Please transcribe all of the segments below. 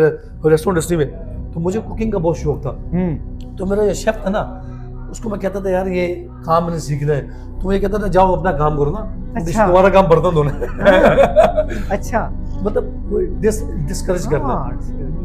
Restaurant industry में, तो मुझे कुकिंग का बहुत शौक था। तो मेरा ये शेफ था ना, उसको मैं कहता था यार ये काम मैंने सीखना है, तो मैं कहता था जाओ अपना काम करो ना, अच्छा। तुम्हारा काम बर्तन धोना है। अच्छा मतलब डिस्करेज करना।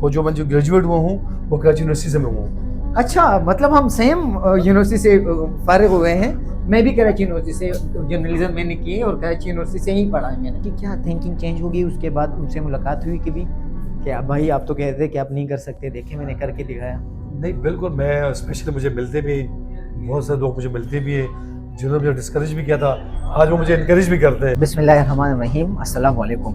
वो जो मैं जो ग्रेजुएट हुआ हूँ वो कराची यूनिवर्सिटी से मैं हुआ हूँ. अच्छा, मतलब हम सेम यूनिवर्सिटी से फारिग हुए हैं. मैं भी कराची यूनिवर्सिटी से जर्नलिज्म मैंने की है और कराची यूनिवर्सिटी से ही पढ़ा है मैंने. कि क्या थिंकिंग चेंज हो गई उसके बाद उनसे मुलाकात हुई कि भी क्या भाई आप तो कहते थे कि आप नहीं कर सकते, देखे मैंने करके दिखाया? नहीं बिल्कुल, मैं स्पेशली मुझे मिलते भी बहुत सारे लोग मुझे मिलते भी हैं जिन्होंने मुझे डिस्करेज भी किया था, आज वो मुझे इनकरेज भी करते हैं. बिस्मिल्लाहिर्रहमानिर्रहीम. अस्सलाम वालेकुम.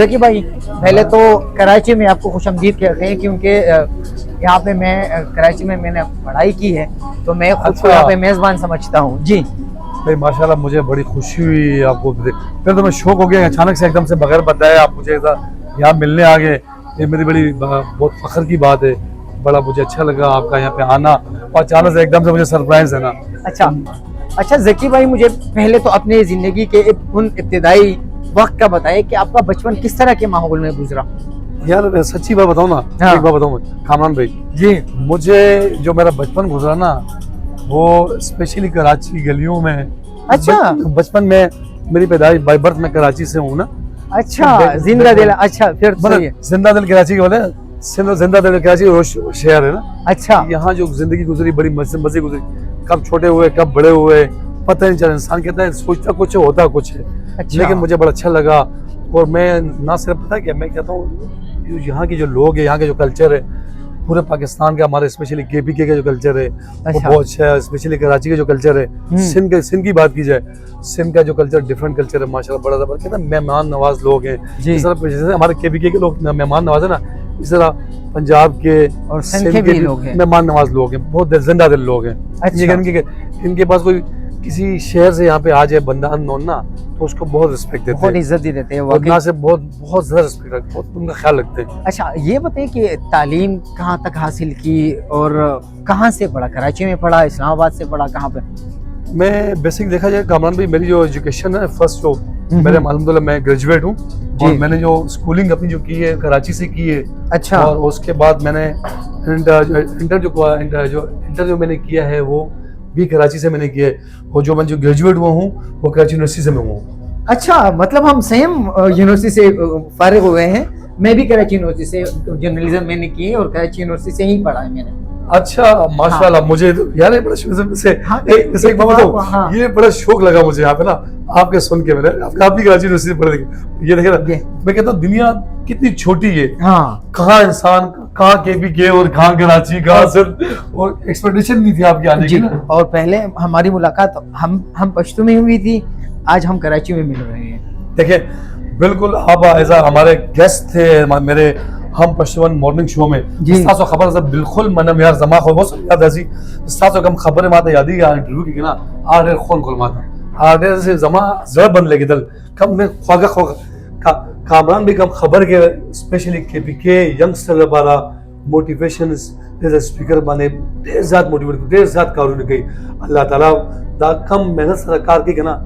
ज़की भाई, पहले तो कराची में आपको खुशामदीद कहते हैं क्योंकि यहाँ पे मैं कराची में मैंने पढ़ाई की है तो मैं खुद को यहाँ पे मेज़बान समझता हूँ. जी भाई माशाल्लाह, मुझे बड़ी खुशी हुई आपको देख, फिर तो मैं शौक हो गया अचानक से एकदम से बगैर बताए आप मुझे यहाँ मिलने आ गए. ये मेरी बड़ी बहुत फख्र की बात है, बड़ा मुझे अच्छा लगा आपका यहाँ पे आना और अचानक से एकदम से मुझे सरप्राइज है ना. अच्छा ज़की भाई, मुझे पहले तो अपनी ज़िंदगी के उन इब्तिदाई वक्त का बताइए कि आपका बचपन किस तरह के माहौल में गुजरा? यार सच्ची बात बताऊँ ना, हाँ. एक बात बताऊँ कामरान भाई जी, मुझे जो मेरा बचपन गुजरा ना वो स्पेशली कराची गलियों में. अच्छा. बचपन में मेरी पैदाइश बाय बर्थ में कराची से हूँ ना. अच्छा जिंदा दिल. अच्छा फिर सही है. जिंदा दिल कराची के वाले, जिंदा दिल कराची शहर है ना. अच्छा, यहाँ जो जिंदगी गुजरी बड़ी मजे गुजरी, कब छोटे हुए कब बड़े हुए पता नहीं चला. इंसान कहता है सोचता कुछ है होता कुछ है. अच्छा. लेकिन मुझे बड़ा अच्छा लगा और मैं ना सिर्फ पता क्या मैं कहता हूँ, यहाँ के जो लोग हैं, यहाँ के जो कल्चर है पूरे पाकिस्तान का, हमारे स्पेशली केपीके का जो कल्चर है वो अच्छा. बहुत अच्छा है. स्पेशली कराची का जो कल्चर है, सिंध की बात की जाए, सिंध का जो कल्चर डिफरेंट कल्चर है माशाल्लाह, बड़ा जबरदस्त. कहते हैं मेहमान नवाज लोग हैं. जी. इस तरह जैसे हमारे केपीके के लोग मेहमान नवाज है ना, इस तरह पंजाब के और सिंध के भी लोग हैं, मेहमान नवाज लोग हैं, बहुत जिंदा दिल लोग हैं. अच्छा. इनके पास कोई किसी शहर से यहाँ पे आ जाए बंदा अननोन ना, तो उसको बहुत रिस्पेक्ट देते हैं, बहुत इज्जत भी देते हैं. और ना से बहुत ज्यादा रिस्पेक्ट रखते हैं, बहुत उनका ख्याल रखते हैं. अच्छा, ये बताइए कि तालीम कहाँ तक हासिल की और कहाँ से पढ़ा? कराची में पढ़ा, इस्लामाबाद से पढ़ा, कहाँ पे? मैं बेसिक देखा जाए कामरान भाई, मेरी जो एजुकेशन है फर्स्ट जो मेरे अल्हम्दुलिल्लाह मैं ग्रेजुएट हूँ और मैंने जो स्कूलिंग अपनी जो की है कराची से की है. अच्छा. और उसके बाद मैंने इंटर जो मैंने किया है वो भी कराची से मैंने किया है, और जो मैं जो ग्रेजुएट हुआ हूँ वो कराची यूनिवर्सिटी से मैं हुआ हूँ. अच्छा, मतलब हम सेम यूनिवर्सिटी से फारिग हुए हैं. मैं भी कराची यूनिवर्सिटी से जर्नलिज्म मैंने की है और कराची यूनिवर्सिटी से ही पढ़ा है मैंने. अच्छा माशाल्लाह. हाँ. मुझे यार ये बड़ा शौक से हाँ, जैसे एक बात बताऊं, हाँ. ये बड़ा शौक लगा मुझे यहाँ पे ना आपके सुन के. मैंने आप भी कराची यूनिवर्सिटी पढ़े थे, ये देखे ना, मैं कहता हूँ दुनिया कितनी छोटी है. हाँ. कहाँ इंसान, कहाँ केपीके और कहाँ कराची, कहाँ सिर्फ, और एक्सपेक्टेशन नहीं थी आपके आने की ना. और पहले हमारी मुलाकात हम पश्तो में हुई थी, आज हम कराची में मिल रहे हैं. देखिए बिल्कुल आप ऐसा हमारे गेस्ट थे मेरे हम पश्चिमन मॉर्निंग शो में. सासो खबर सब बिल्कुल मनम यार जमा खो बहुत याद ऐसी सासो कम खबर माता याद ही इंटरव्यू की ना आरे खून खोल माता आरे से जमा जड़ बन लेगी दल कम में ख्वागा कामरान भी कम खबर के स्पेशली केपीके यंगस्टर वाला मोटिवेशन एज अ स्पीकर बने ढेर ज्यादा मोटिवेट ढेर ज्यादा कारू ने कही. अल्लाह ताला दा कम मेहनत सरकार की ना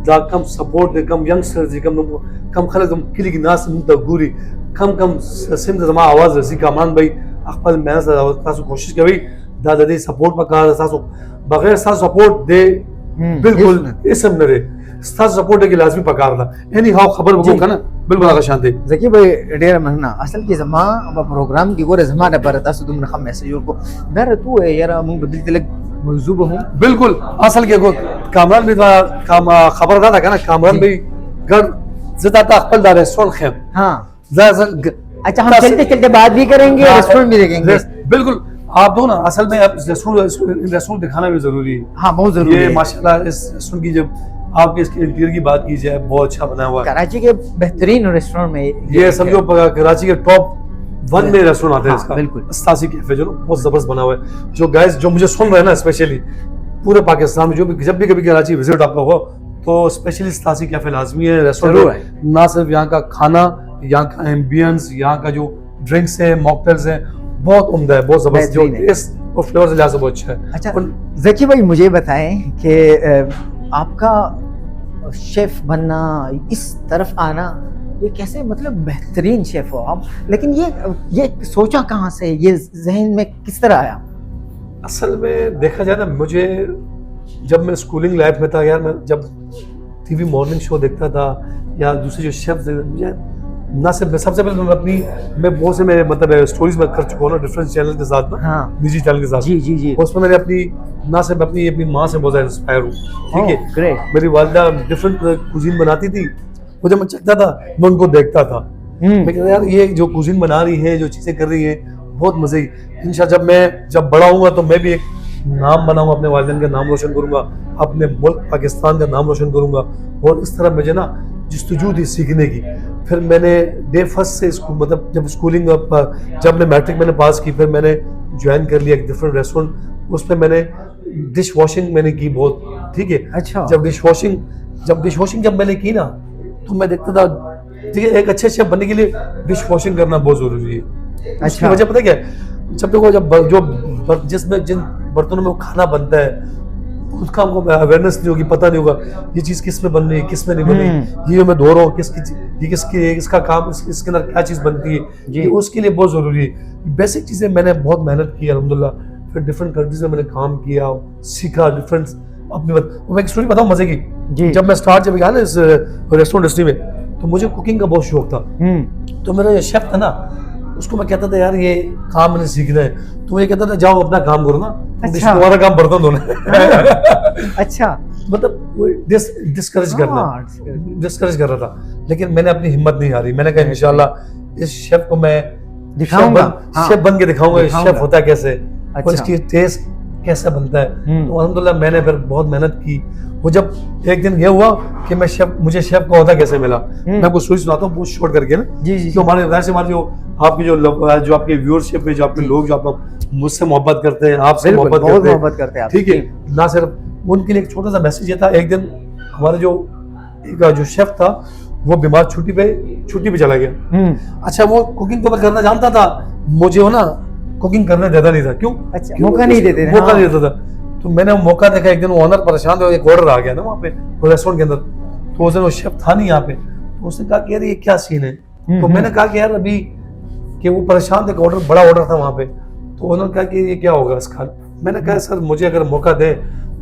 दा कम सपोर्ट दे कम यंगस्टर जी कम खले तुम किली की नास मुंतगूरी कम सिंध जमा आवाज रसी. कामरान भाई अखबार मेहनत सासो कोशिश करी दादा दी सपोर्ट पकार सासो बगैर सासो सपोर्ट दे बिल्कुल इसम न रे सासो सपोर्ट के लाजमी पकार था. एनी हाउ खबर बको का ना बिल्कुल आगा शांति. ज़की भाई डेर महना असल की जमा प्रोग्राम की गोरे जमा ने पर तासो तुमने हम मैसेज को दर तू है यार मुंग बदल तलक मौजूब हूं. बिल्कुल असल के को कामरान भी काम खबरदार था ना. कामरान भाई घर जता अखबार दार रेस्टोरेंट खेम. हाँ. अच्छा, हम चलते चलते बात भी करेंगे, रेस्टोरेंट भी देखेंगे. बिल्कुल आप दो ना, असल में आप रेस्टोरेंट दिखाना भी जरूरी है। हाँ बहुत जरूरी ये है। माशाल्लाह इस रेस्टोरेंट की जब आपके इसके इंटीरियर की बात की जाए, बहुत अच्छा बना हुआ है। कराची के बेहतरीन रेस्टोरेंट में ये समझो कराची के टॉप 1 में रेस्टोरेंट आता है हाँ, इसका, बिल्कुल। अस्तासी कैफे, जो ना बहुत जबरदस्त बना हुआ है। जो गाइस जो मुझे सुन रहे हैं ना, स्पेशली पूरे पाकिस्तान में जब भी कभी कराची विजिट आपका हो, तो स्पेशली अस्तासी कैफे लाजमी है जरूर रेस्टोरेंट। ना सिर्फ यहाँ का खाना, यहाँ का एम्बियंस, यहाँ का जो ड्रिंक्स है, मॉकटेल्स हैं, बहुत उम्दा है, बहुत जबरदस्त, जो बेहतरीन है। टेस्ट और फ्लेवर से लिहाज से बहुत अच्छा है। अच्छा और जकी भाई, मुझे बताएं कि आपका शेफ बनना, इस तरफ आना, ये कैसे, मतलब बेहतरीन शेफ हो आप, लेकिन ये सोचा कहाँ से, ये जहन में किस तरह आया? असल में देखा जाए ना, मुझे जब मैं स्कूलिंग लाइफ में था यार, मैं जब टीवी मॉर्निंग शो देखता था या दूसरे जो शेफ, मुझे ना सिर्फ मैं सबसे पहले मैं बहुत से मेरे मतलब स्टोरीज में कर चुका हूँ ना डिफरेंट चैनल के साथ ना, हाँ। निजी चैनल के साथ। जी जी जी। उसमें मैंने ना सिर्फ अपनी माँ से बहुत ज़्यादा इंस्पायर हूँ, ठीक है। ग्रेट। मेरी वालिदा डिफरेंट कुजीन बनाती थी, वो जब मैं चखता था मैं उनको देखता था, मैं कहता यार ये जो कुजीन बना रही है, जो चीज़ें कर रही है, बहुत मज़े की। इंशाअल्लाह जब बड़ा हूँगा तो मैं भी एक नाम बनाऊंगा, अपने वालिदैन का नाम रोशन करूंगा, अपने मुल्क पाकिस्तान का नाम रोशन करूंगा। और इस तरह मुझे ना जस्तजू थी सीखने की। फिर मैंने डे फर्स्ट से स्कूल, मतलब जब स्कूलिंग जब मैं मैट्रिक मैंने पास की, फिर मैंने ज्वाइन कर लिया एक डिफरेंट रेस्टोरेंट। उस पर मैंने डिश वॉशिंग मैंने की बहुत, ठीक है। अच्छा। जब डिश वॉशिंग जब मैंने की ना, तो मैं देखता था, ठीक है, एक अच्छे शेफ बनने के लिए डिश वॉशिंग करना बहुत जरूरी है। अच्छा। वजह पता क्या है, जब देखो जिन बर्तनों में वो खाना बनता है, उसका हमको अवेयरनेस नहीं होगी, पता नहीं होगा ये चीज़ किस में बन रही है, किस में नहीं बन रही, ये मैं धो रहा हूँ इसका काम, इसके अंदर क्या चीज़ बनती है, ये उसके लिए बहुत ज़रूरी है। बेसिक चीज़ें मैंने बहुत मेहनत की अल्हम्दुलिल्लाह। फिर डिफरेंट कंट्रीज में मैंने काम किया, सीखा डिफरेंट अपनी मैं एक स्टोरी बताऊँ मजे की। जब मैं जब गया ना इस रेस्टोरेंट इंडस्ट्री में, तो मुझे कुकिंग का बहुत शौक था। तो मेरा शेफ था ना, उसको मैं कहता था यार ये काम मैंने सीखना है, तो ये कहता था जाओ अपना काम करो ना, अच्छा। तुम्हारा काम बर्तन धोना है। अच्छा। मतलब डिस्करेज कर रहा था, लेकिन मैंने अपनी हिम्मत नहीं हारी। मैंने कहा इंशाल्लाह इस शेफ को मैं दिखाऊंगा, शेफ बन के दिखाऊंगा शेफ होता है कैसे, अच्छा। और इसकी टेस्ट कैसा बनता है। तो अल्हम्दुलिल्लाह मैंने फिर बहुत मेहनत की। वो जब एक दिन ये हुआ कि मुझे शेफ का होता कैसे मिला, मैं आपको स्टोरी सुनाता हूँ बहुत शॉर्ट करके ना। जो हमारे जो आपकी जो आपके व्यूअरशिप में जो आपके लोग जो आप मुझसे मोहब्बत करते हैं, आपसे मोहब्बत करते हैं, ठीक है। ना सिर्फ उनके लिए एक छोटा सा मैसेज ये था, एक दिन हमारा जो शेफ था वो बीमार छुट्टी पे चला गया। अच्छा, वो कुकिंग तो करना जानता था, मुझे वो ना कुकिंग करने देता नहीं था। क्यों? अच्छा, मौका नहीं देता था। तो मैंने मौका देखा, एक दिन वो ऑनर परेशान था, एक ऑर्डर आ गया ना वहाँ पे रेस्टोरेंट के अंदर। तो उस दिन वो शेफ था नहीं यहाँ पे, तो उसने कहा कि यार ये क्या सीन है। तो मैंने कहा कि यार अभी कि वो परेशान थे, बड़ा ऑर्डर था वहाँ पे। तो उन्होंने कहा कि ये क्या होगा इसका। मैंने कहा सर मुझे अगर मौका दे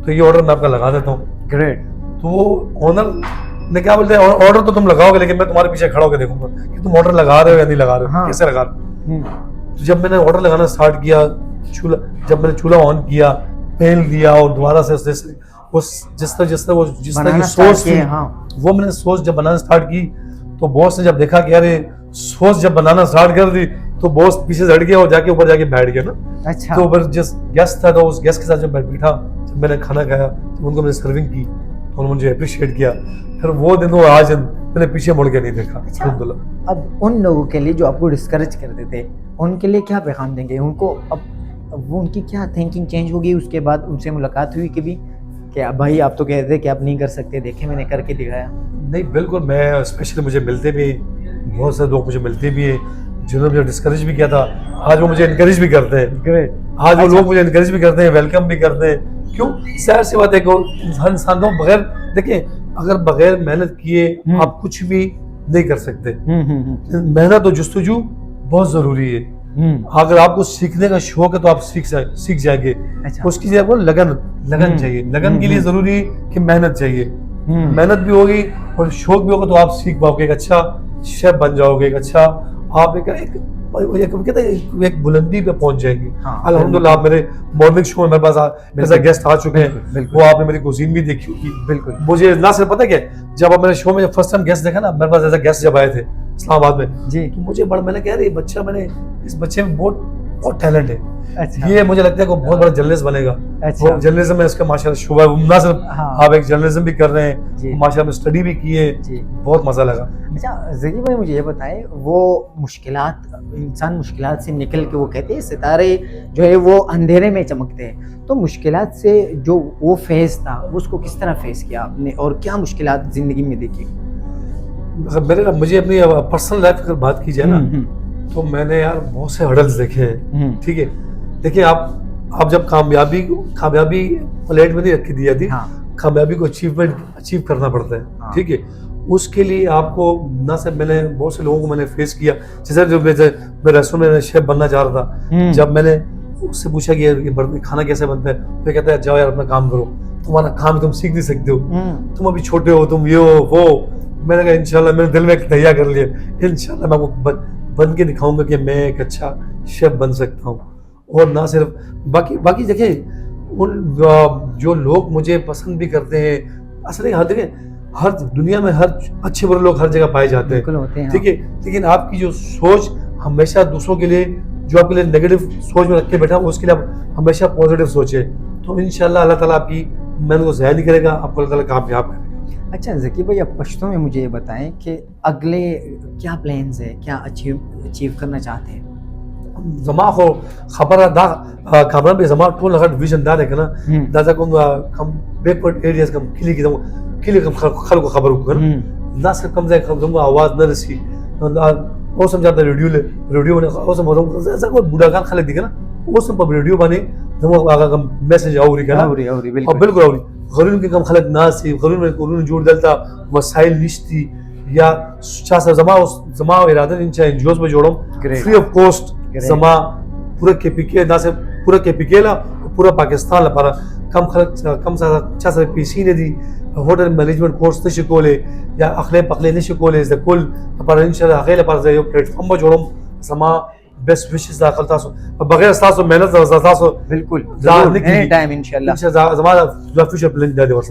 तो ये ऑर्डर मैं आपका लगा देता हूँ। ग्रेट। तो वो ऑनर ने क्या बोलते हैं, ऑर्डर तो तुम लगाओगे, लेकिन मैं तुम्हारे पीछे खड़ा होकर देखूंगा कि तुम ऑर्डर लगा रहे हो या नहीं लगा रहे हो, कैसे लगा रहे हो। तो जब मैंने ऑर्डर लगाना स्टार्ट किया, जब मैंने चूल्हा ऑन किया, तेल दिया, और दोबारा से जिस तरह की सॉस थी, वो मैंने सॉस जब बनाना स्टार्ट की, तो बॉस ने जब देखा कि यार सॉस जब बनाना स्टार्ट कर दी, तो बॉस पीछे से हट गया और जाके ऊपर जाके बैठ गया ना। अच्छा। तो ऊपर जिस गेस्ट था, तो उस गेस्ट के साथ जब मैं बैठा, जब मैंने खाना खाया, जब उनको मैंने सर्विंग की, तो उन्होंने मुझे अप्रिशिएट किया। फिर वो दिन वो आज मैंने पीछे मुड़ के नहीं देखा। अल्हम्दुलिल्लाह। अब उन लोगों के लिए जो आपको डिस्करेज करते थे, उनके लिए क्या पैगाम देंगे? उनको अब वो उनकी क्या थिंकिंग चेंज होगी? उसके बाद उनसे मुलाकात हुई कभी कि भाई आप तो कहते थे कि आप नहीं कर सकते, देखे मैंने करके दिखाया? नहीं, बिल्कुल। मैं स्पेशली मुझे मिलते भी, बहुत सारे लोग मुझे मिलते भी है जिन्होंने मुझे डिस्करेज भी किया था, आज वो मुझे इनकरेज भी करते हैं। ग्रेट। आज वो लोग मुझे इनकरेज भी करते हैं, वेलकम भी करते हैं। क्यों? जाहिर सी बात है कि इंसान तो बगैर, देखिए अगर बगैर मेहनत किए आप कुछ भी नहीं कर सकते। मेहनत और जस्तजू बहुत जरूरी है। अगर आपको सीखने का शौक है तो आप सीख जाएंगे। अच्छा। उसकी जगह आपको लगन चाहिए। लगन के लिए जरूरी है कि मेहनत चाहिए। मेहनत भी होगी और शौक भी होगा तो आप सीख पाओगे, एक अच्छा शेफ बन जाओगे, एक अच्छा आप एक बुलंदी पे पहुंच जाएंगे। अल्हम्दुलिल्लाह आप मेरे मॉर्निंग शो में मेरे पास ऐसा गेस्ट आ चुके हैं, वो आपने मेरी कुजीन भी देखी होगी। बिल्कुल। मुझे ना सिर्फ पता क्या, जब आप मेरे शो में फर्स्ट टाइम गेस्ट देखा ना, मेरे पास ऐसा गेस्ट जब आए थे इस्लामाबाद में जी, तो मुझे मैंने कहा ये बच्चा, मैंने इस बच्चे में बहुत बहुत टैलेंट है। अच्छा। ये मुझे लगता है कि वो बहुत बड़ा जर्नलिस्ट बनेगा। अच्छा। वो जर्नलिज्म में इसका माशाल्लाह शुभ है। ना सिर्फ हाँ। आप एक जर्नलिज्म भी कर रहे हैं, जी। माशाल्लाह में स्टडी भी किए, जी। बहुत मजा लगा। अच्छा ज़की भाई, मुझे ये बताएं, वो मुश्किलात, इंसान मुश्किलात से निकल के, वो कहते हैं सितारे जो है वो अंधेरे में चमकते हैं, तो मुश्किलात से जो वो फेस था वो उसको किस तरह फेस किया आपने और क्या मुश्किलात ज़िंदगी में देखी? मुझे अपनी पर्सनल लाइफ अगर बात की जाए ना, तो मैंने यार बहुत से हर्डल्स देखे हैं। ठीक है, देखिए आप जब कामयाबी प्लेट में नहीं रखी दी जाती। हाँ। कामयाबी को अचीव करना पड़ता है। हाँ। ठीक है, उसके लिए आपको ना सिर्फ, मैंने बहुत से लोगों को मैंने फेस किया, जैसे जो मैं रेस्टोरेंट में शेफ बनना चाह रहा था, जब मैंने उससे पूछा कि ये खाना कैसे बनता है, तो कहता है जाओ यार अपना काम करो, तुम्हारा काम तुम सीख नहीं सकते हो, तुम अभी छोटे हो, तुम ये हो वो। मैंने कहा इंशाल्लाह, मैंने दिल में तैयार कर लिया, इंशाल्लाह मैं आपको बन के दिखाऊंगा कि मैं एक अच्छा शेफ बन सकता हूँ। और ना सिर्फ बाकी देखिए, उन जो लोग मुझे पसंद भी करते हैं, असल हर जगह, हर दुनिया में हर अच्छे बुरे लोग हर जगह पाए जाते हैं। ठीक है, लेकिन आपकी जो सोच हमेशा दूसरों के लिए, जो आपके लिए नेगेटिव सोच में रख के बैठा, उसके लिए आप हमेशा पॉजिटिव सोचे, तो इंशाल्लाह अल्लाह ताला आपकी मेहनत को ज़ाया नहीं करेगा, आपको अल्लाह ताला कामयाब करेगा। अच्छा ज़की भाई, अब पश्तो में मुझे ये बताएं कि अगले क्या प्लान्स है, क्या अचीव करना चाहते हैं? जमा हो खबर दा खबर पे जमा टोल लगा विजन दार है ना, दादा को कम बैकवर्ड एरियाज कम किले कम खल को खबर को ना सिर्फ कम जाए कम आवाज न रसी वो समझाता रेडियो ने वो समझ ऐसा कोई बूढ़ा गान खले दिखे ना, वो सब पर रेडियो बने जमा आगा कम मैसेज आवरी का आवरी बिल्कुल आवरी गरुन के कम खलक नासी गरुन में कोरुन जोड़ दलता वसाइल निश्ती या चासा जमा इरादा इंचा एनजीओस में जोड़ो फ्री ऑफ कॉस्ट जमा पूरा केपीके ना से पूरा केपीके ला पूरा पाकिस्तान ला पर कम सा पीसी ने दी होटल मैनेजमेंट कोर्स ने शिकोले या अखले पखले ने शिकोले ज कुल पर इंशाल्लाह अखले पर जो प्लेटफॉर्म में जोड़ो जमा बेस्ट विशेस दाखल तासो बगैर तासो मेहनत तासो बिल्कुल एनी टाइम इंशाल्लाह जमा द फ्यूचर प्लान दे वर्ष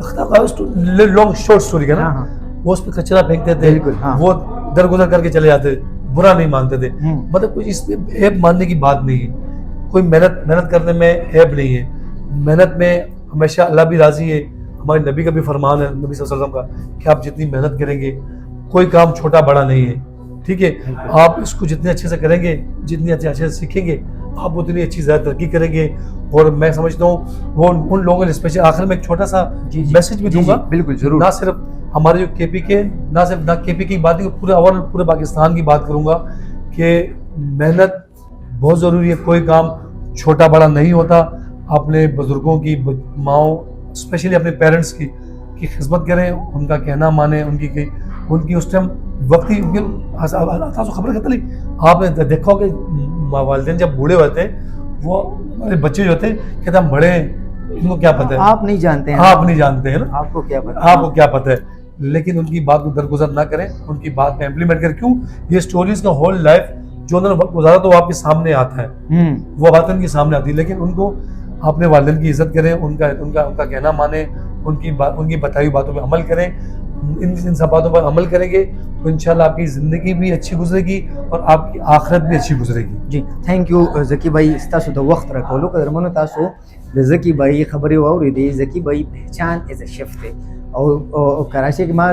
लॉन्ग शॉर्ट स्टोरी का ना, वो उस पे कचरा फेंकते थे, वो दरगुजर करके चले जाते, बुरा नहीं मानते थे। मतलब कुछ इसमें ऐब मानने की बात नहीं है, कोई मेहनत करने में ऐब नहीं है, मेहनत में हमेशा अल्लाह भी राजी है। हमारे नबी का भी फरमान है, नबी सल्लल्लाहु अलैहि वसल्लम का, कि आप जितनी मेहनत करेंगे कोई काम छोटा बड़ा नहीं है। ठीक है, आप इसको जितने अच्छे से करेंगे, जितनी अच्छे से सीखेंगे, आप उतनी अच्छी ज़्यादा तरक्की करेंगे। और मैं समझता हूँ वो उन लोगों ने स्पेशल आखिर में एक छोटा सा मैसेज भी दूंगा, बिल्कुल जरूर, ना सिर्फ हमारे जो केपीके ना केपीके की बात नहीं, पूरे पाकिस्तान की बात करूंगा कि मेहनत बहुत ज़रूरी है, कोई काम छोटा बड़ा नहीं होता। अपने बुजुर्गों की, माओ स्पेशली अपने पेरेंट्स की खिदमत करें, उनका कहना माने, उनकी उस टाइम वक्ती खबर कहता आपने देखा कि वालिदैन जब बूढ़े होते हैं, वो हमारे बच्चे जो होते हैं कहते हम बड़े हैं, इनको क्या पता है, आप नहीं जानते हैं, आप नहीं जानते हैं ना, आपको क्या पता है। लेकिन उनकी बात को दरगुजर ना करें, उनकी बात में इम्प्लीमेंट करें। क्यों, ये स्टोरीज का होल लाइफ जो उन्होंने वक्त गुजारा तो वो आपके सामने आता है, वो बात उनके सामने आती है। लेकिन उनको अपने वालिदैन की इज्जत करें, उनका कहना माने, उनकी बताई हुई बातों पर अमल करें। इन सब बातों पर अमल करेंगे तो इंशाल्लाह आपकी ज़िंदगी भी अच्छी गुजरेगी और आपकी आखिरत भी अच्छी गुजरेगी। जी थैंक यू ज़की भाई, तासु द वक्त रखोलो कदरमनो तासु द ज़की भाई खबरें वाउरिदी। ज़की भाई पहचान एज अ शेफ थे और कराची के मां